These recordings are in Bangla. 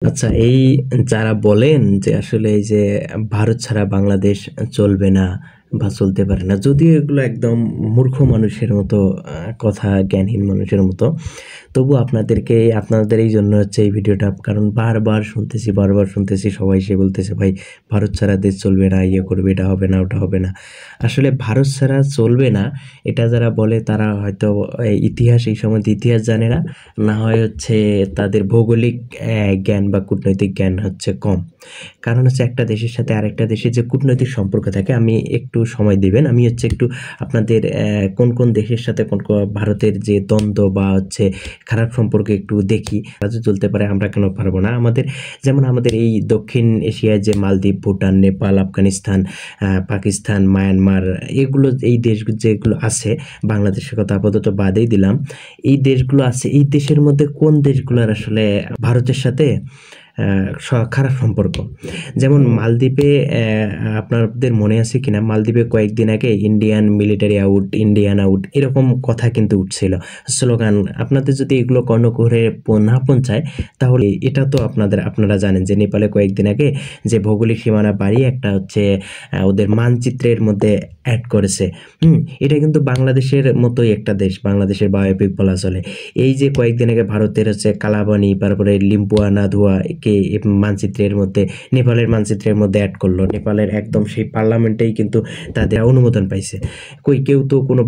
আচ্ছা, এই যারা বলেন যে আসলে এই যে ভারত ছাড়া বাংলাদেশ চলবে না বা চলতে পারে না, যদিও এগুলো একদম মূর্খ মানুষের মতো কথা, জ্ঞানহীন মানুষের মতো। তবু আপনাদের এই জন্য হচ্ছে এই ভিডিওটা, কারণ বারবার শুনতেছি সবাই সে বলতেছে ভাই ভারত ছাড়া দেশ চলবে না, ইয়ে করবে, এটা হবে না, ওটা হবে না। আসলে ভারত ছাড়া চলবে না এটা যারা বলে তারা হয়তো ইতিহাস, এই সম্বন্ধে ইতিহাস জানে না, না হয় হচ্ছে তাদের ভৌগোলিক জ্ঞান বা কূটনৈতিক জ্ঞান হচ্ছে কম। কারণ হচ্ছে একটা দেশের সাথে আরেকটা দেশের যে কূটনৈতিক সম্পর্ক থাকে, আমি একটু সময় দিবেন, আমি হচ্ছে একটু আপনাদের কোন কোন দেশের সাথে ভারতের যে দ্বন্দ্ব বা হচ্ছে খারাপ সম্পর্ক একটু দেখি। রাজ্য চলতে পারে, আমরা কেন পারবো না? যেমন আমাদের এই দক্ষিণ এশিয়ায় যে মালদ্বীপ, ভুটান, নেপাল, আফগানিস্তান, পাকিস্তান, মায়ানমার, এই দেশ যেগুলো আছে, বাংলাদেশের কথা আপাতত বাদেই দিলাম, এই দেশগুলো আছে, এই দেশের মধ্যে কোন দেশগুলোর আসলে ভারতের সাথে খারাপ সম্পর্ক? যেমন মালদ্বীপে, আপনাদের মনে আছে কিনা, মালদ্বীপে কয়েকদিন আগে Indian military out, Indian out, এরকম কথা কিন্তু উঠছিল, স্লোগান। আপনাদের যদি এগুলো কর্ণকুহরে না পৌঁছায়, তাহলে এটা তো আপনারা জানেন যে নেপালে কয়েকদিন আগে যে ভৌগোলিক সীমানা বাড়িয়ে একটা হচ্ছে ওদের মানচিত্রের মধ্যে অ্যাড করেছে। এটা কিন্তু বাংলাদেশের মতোই একটা দেশ, বাংলাদেশের বায়োপিক বলা চলে। এই যে কয়েকদিন আগে ভারতের হচ্ছে কালাবানি, তারপরে লিম্পুয়া নাধুয়া কে মানচিত্রের মধ্যে, নেপালের মানচিত্রের মধ্যে অ্যাড করলো, নেপালের একদম সেই পার্লামেন্টেই কিন্তু তাদের অনুমোদন পাইছে। কেউ তো কোনো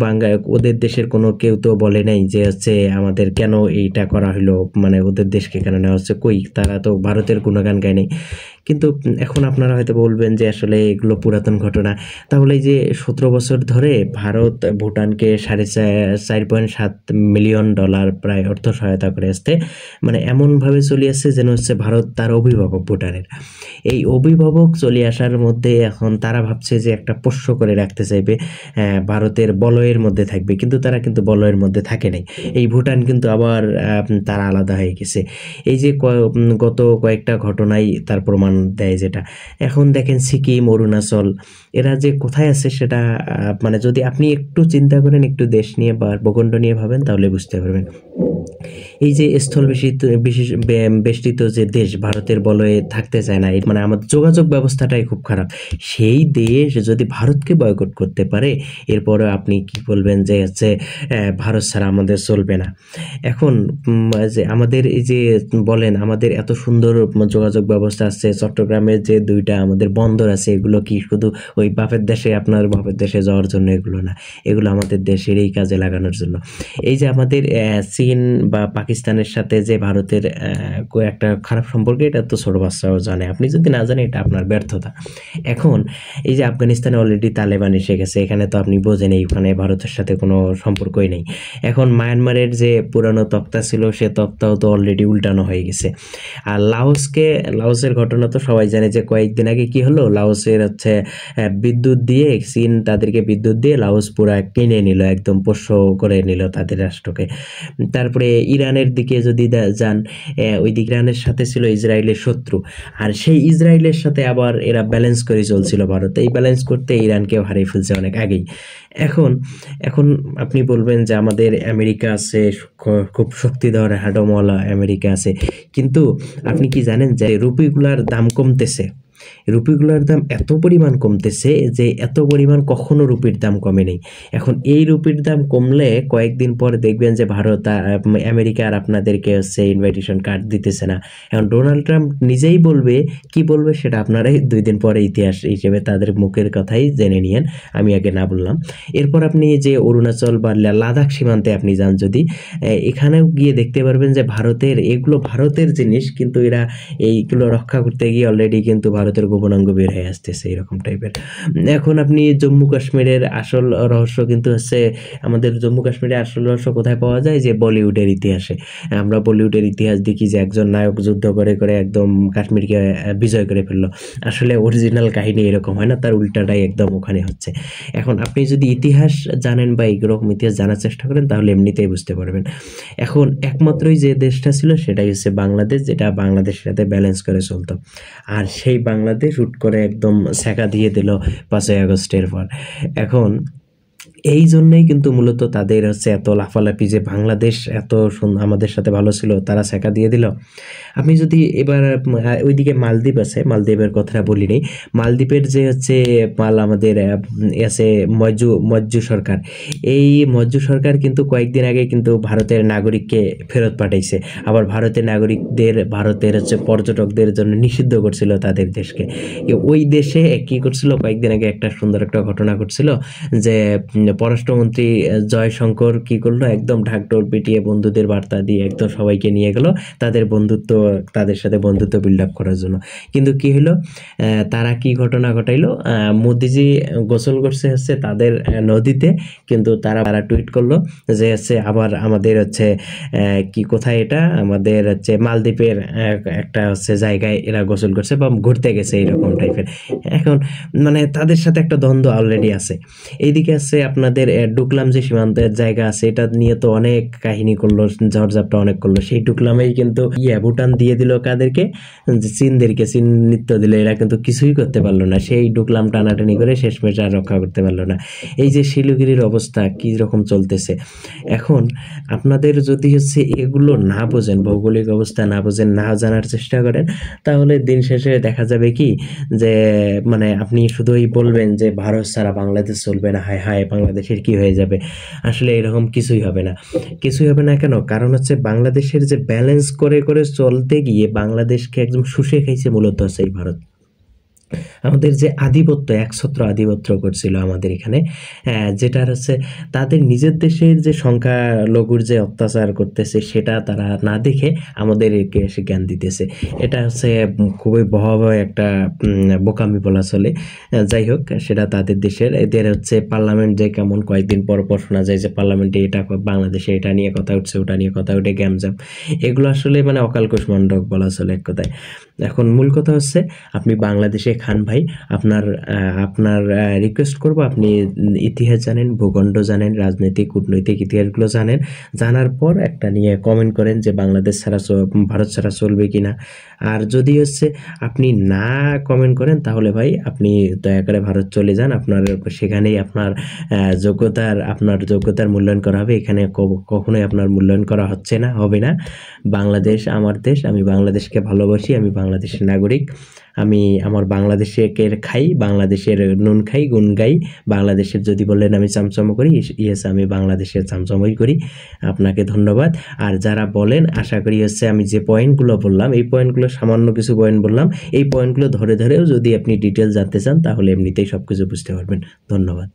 ওদের দেশের কোনো কেউ তো বলে নাই যে হচ্ছে আমাদের কেন এইটা করা হলো, মানে ওদের দেশকে কেন নেওয়া হচ্ছে, তারা তো ভারতের গুণগান গায় নাই। কিন্তু এখন আপনারা হয়তো বলবেন যে আসলে এগুলো পুরাতন ঘটনা। তাহলে এই যে 17 বছর ধরে ভারত ভুটানকে $4.7 মিলিয়ন প্রায় অর্থ সহায়তা করে আসতে, মানে এমনভাবে চলে আসছে যেন হচ্ছে ভারত তার অভিভাবক ভুটানের। এই অভিভাবক চলে আসার মধ্যে এখন তারা ভাবছে যে একটা পোষ্য করে রাখতে চাইবে, ভারতের বলয়ের মধ্যে থাকবে, কিন্তু তারা কিন্তু বলয়ের মধ্যে থাকে নাই। এই ভুটান কিন্তু আবার তারা আলাদা হয়ে গেছে। এই যে গত কয়েকটা ঘটনাই তার প্রমাণ দেয়। যেটা এখন দেখেন সিকিম, অরুণাচল, এরা যে কোথায় আছে সেটা মানে যদি আপনি একটু চিন্তা করেন, একটু দেশ নিয়ে বা ভূখণ্ড নিয়ে ভাবেন, তাহলে বুঝতে পারবেন। এই যে স্থল বেষ্টিত যে দেশ ভারতের বলয়ে থাকতে চায় না, মানে আমাদের যোগাযোগ ব্যবস্থাটাই খুব খারাপ। সেই দেশ যদি ভারতকে বয়কট করতে পারে, এরপরে আপনি কি বলবেন যে হচ্ছে ভারত ছাড়া আমাদের চলবে না? এখন যে আমাদের এই যে বলেন আমাদের এত সুন্দর যোগাযোগ ব্যবস্থা আছে, চট্টগ্রামের যে 2টা আমাদের বন্দর আছে, এগুলো কি শুধু ওই আপনার বাপের দেশে যাওয়ার জন্য? এগুলো না, এগুলো আমাদের দেশের এই কাজে লাগানোর জন্য। এই যে আমাদের চীন বা পাকিস্তানের সাথে যে ভারতের একটা খারাপ সম্পর্ক, এটা তো ছোট বাচ্চাও জানে। আপনি যদি না জানেন, এটা আপনার ব্যর্থতা। এখন এই যে আফগানিস্তানে অলরেডি তালেবান এসে গেছে, এখানে তো আপনি বোঝেন ওখানে ভারতের সাথে কোনো সম্পর্কই নেই। এখন মায়ানমারের যে পুরানো তক্তা ছিল, সে তক্তাও তো অলরেডি উল্টানো হয়ে গেছে। আর লাওসের ঘটনা তো সবাই জানে, যে কয়েকদিন আগে কি হলো, লাওসের হচ্ছে বিদ্যুৎ দিয়ে, চীন তাদেরকে বিদ্যুৎ দিয়ে লাওস পুরা কিনে নিল, একদম পোষ্য করে নিল তাদের রাষ্ট্রকে। তারপরে ইরানের দিকে যদি যান, ওই দিক ইরানের সাথে ছিল ইসরায়েলের শত্রু, আর সেই ইসরায়েলের সাথে আবার এরা ব্যালেন্স করে চলছিল ভারত। এই ব্যালেন্স করতে ইরানকেও হারিয়ে ফেলছে অনেক আগেই। এখন এখন আপনি বলবেন যে আমাদের আমেরিকা আছে, খুব শক্তিধর হাডমওয়ালা আমেরিকা আছে, কিন্তু আপনি কি জানেন যে রুপিগুলার দাম কমতেছে? রুপিগুলোর দাম এত পরিমাণ কমতেছে যে এত পরিমাণ কখনো রুপির দাম কমে নেই। এখন এই রুপির দাম কমলে কয়েকদিন পর দেখবেন যে ভারত আমেরিকা আর আপনাদেরকে হচ্ছে ইনভাইটেশন কার্ড দিতেছে না। এখন ডোনাল্ড ট্রাম্প নিজেই কি বলবে সেটা আপনারাই 2 দিন পরে ইতিহাস হিসেবে তাদের মুখের কথাই জেনে নিয়েন, আমি আগে না বললাম। এরপর আপনি যে অরুণাচল বা লাদাখ সীমান্তে আপনি যান যদি, এখানেও গিয়ে দেখতে পারবেন যে এগুলো ভারতের জিনিস, কিন্তু এরা এইগুলো রক্ষা করতে গিয়ে অলরেডি কিন্তু ভারতের গোপনাঙ্গ বের হয়ে আসতেছে, এরকম টাইপের। এখন আপনি জম্মু কাশ্মীরের আসল রহস্য কিন্তু হচ্ছে, আমাদের জম্মু কাশ্মীরের আসল রহস্য কোথায় পাওয়া যায়? যে বলিউডের ইতিহাসে। আমরা বলিউডের ইতিহাস দেখি যে একজন নায়ক যুদ্ধ করে করে একদম কাশ্মীরকে বিজয় করে ফেললো। আসলে অরিজিনাল কাহিনী এরকম হয় না, তার উল্টাটাই একদম ওখানে হচ্ছে। এখন আপনি যদি ইতিহাস জানেন বা এইরকম ইতিহাস জানার চেষ্টা করেন, তাহলে এমনিতেই বুঝতে পারবেন। এখন একমাত্রই যে দেশটা ছিল সেটাই হচ্ছে বাংলাদেশ, যেটা বাংলাদেশের সাথে ব্যালেন্স করে চলতো। আর সেই বাংলাদেশ হুট করে একদম ছ্যাঁকা দিয়ে দিল 5ই আগস্টের পর। এখন এই জন্যই কিন্তু মূলত তাদের হচ্ছে এত লাফালাফি যে বাংলাদেশ এত আমাদের সাথে ভালো ছিল, তারা ছ্যাঁকা দিয়ে দিল। আমি যদি এবার ওইদিকে মালদ্বীপ আছে, মালদ্বীপের কথাটা বলি নাই। মালদ্বীপের যে হচ্ছে আমাদের আছে মজ্জু সরকার। এই মজ্জু সরকার কিন্তু কয়েকদিন আগে কিন্তু ভারতের নাগরিককে ফেরত পাঠাইছে। আবার ভারতের হচ্ছে পর্যটকদের জন্য নিষিদ্ধ করছিল তাদের দেশকে। ওই দেশে কি করছিল, কয়েকদিন আগে একটা সুন্দর একটা ঘটনা ঘটছিল যে পররাষ্ট্রমন্ত্রী জয়শঙ্কর কি করলো, একদম ঢাকঢোল পিটিয়ে বন্ধুদের বার্তা দিয়ে একদম সবাইকে নিয়ে গেল তাদের সাথে বন্ধুত্ব বিল্ড আপ করার জন্য। কিন্তু কি হলো, তারা কি ঘটনা ঘটাইলো, মোদিজি গোসল করছে হচ্ছে তাদের নদীতে, কিন্তু তারা টুইট করলো যে হচ্ছে আবার আমাদের হচ্ছে কি কোথায় এটা আমাদের হচ্ছে মালদ্বীপের একটা হচ্ছে জায়গায় এরা গোসল করছে বা ঘুরতে গেছে এইরকম টাইপের। এখন মানে তাদের সাথে একটা দ্বন্দ্ব অলরেডি আছে। এইদিকে আছে আপনাদের ডুকলাম যে সীমান্তের জায়গা আছে, এটা নিয়ে তো অনেক কাহিনী করলো, ঝড়ঝাপটা অনেক করলো। সেই ডুকলামেই কিন্তু ভুটান দিয়ে দিল কাদেরকে, চীনদেরকে। চীন নৃত্য দিল, এরা কিন্তু কিছুই করতে পারলো না। সেই ডুকলাম টানাটানি করে শেষমেশ আর রক্ষা করতে পারলো না। এই যে শিলিগুড়ির অবস্থা কি রকম চলতেছে এখন, আপনাদের যদি হচ্ছে এগুলো না বোঝেন, ভৌগোলিক অবস্থা না বোঝেন, না জানার চেষ্টা করেন, তাহলে দিন শেষে দেখা যাবে কি যে মানে আপনি শুধুই বলবেন যে ভারত ছাড়া বাংলাদেশ চলবে না, হায় হায় বাংলাদেশের কি হয়ে যাবে। আসলে এরকম কিছুই হবে না, কিছুই হবে না। কেন? কারণ হচ্ছে বাংলাদেশের যে ব্যালেন্স করে করে চলতে গিয়ে বাংলাদেশকে একদম শুষে খাইছে মূলত হচ্ছে এই ভারত। আমাদের যে আধিপত্য, একছত্র আধিপত্য করছিল আমাদের এখানে, যেটার হচ্ছে তাদের নিজের দেশের যে সংখ্যালঘুর যে অত্যাচার করতেছে সেটা তারা না দেখে আমাদেরকে এসে জ্ঞান দিতেছে। এটা হচ্ছে খুবই ভয়াবহ একটা বোকামি বলা চলে। যাই হোক, সেটা তাদের দেশের। এদের হচ্ছে পার্লামেন্ট যে কেমন কয়েকদিন পর পর শোনা যায় যে পার্লামেন্টে এটা বাংলাদেশে এটা নিয়ে কথা উঠছে, ওটা নিয়ে কথা উঠে গ্যামজাম। এগুলো আসলে মানে অকাল কুষ্মান্ডক বলা চলে এক কথায়। এখন মূল কথা হচ্ছে আপনি বাংলাদেশে খান ভাই, আপনার রিকোয়েস্ট করব আপনি ইতিহাস জানেন, ভূখণ্ড জানেন, রাজনৈতিক কূটনৈতিক ইতিহাসগুলো জানেন। জানার পর একটা নিয়ে কমেন্ট করেন যে বাংলাদেশ ছাড়া ভারত ছাড়া চলবে কিনা। আর যদি হচ্ছে আপনি না কমেন্ট করেন তাহলে ভাই আপনি দয়া করে ভারত চলে যান। আপনার সেখানেই আপনার যোগ্যতার মূল্যায়ন করা হবে। এখানে কখনোই আপনার মূল্যায়ন করা হচ্ছে না, হবে না। বাংলাদেশ আমার দেশ, আমি বাংলাদেশকে ভালোবাসি, আমি বাংলাদেশের নাগরিক। আমি আমার বাংলাদেশকে খাই, বাংলাদেশের নুন খাই, গুণ গাই। বাংলাদেশের যদি বললেন আমি চামচামো করি, ইয়েস আমি বাংলাদেশের চামচামোই করি। আপনাকে ধন্যবাদ। আর যারা বলেন, আশা করি হচ্ছে আমি যে পয়েন্টগুলো বললাম, এই পয়েন্টগুলো সামান্য কিছু পয়েন্ট বললাম, এই পয়েন্টগুলো ধরেও যদি আপনি ডিটেলস জানতে চান তাহলে এমনিতেই সব কিছু বুঝতে পারবেন। ধন্যবাদ।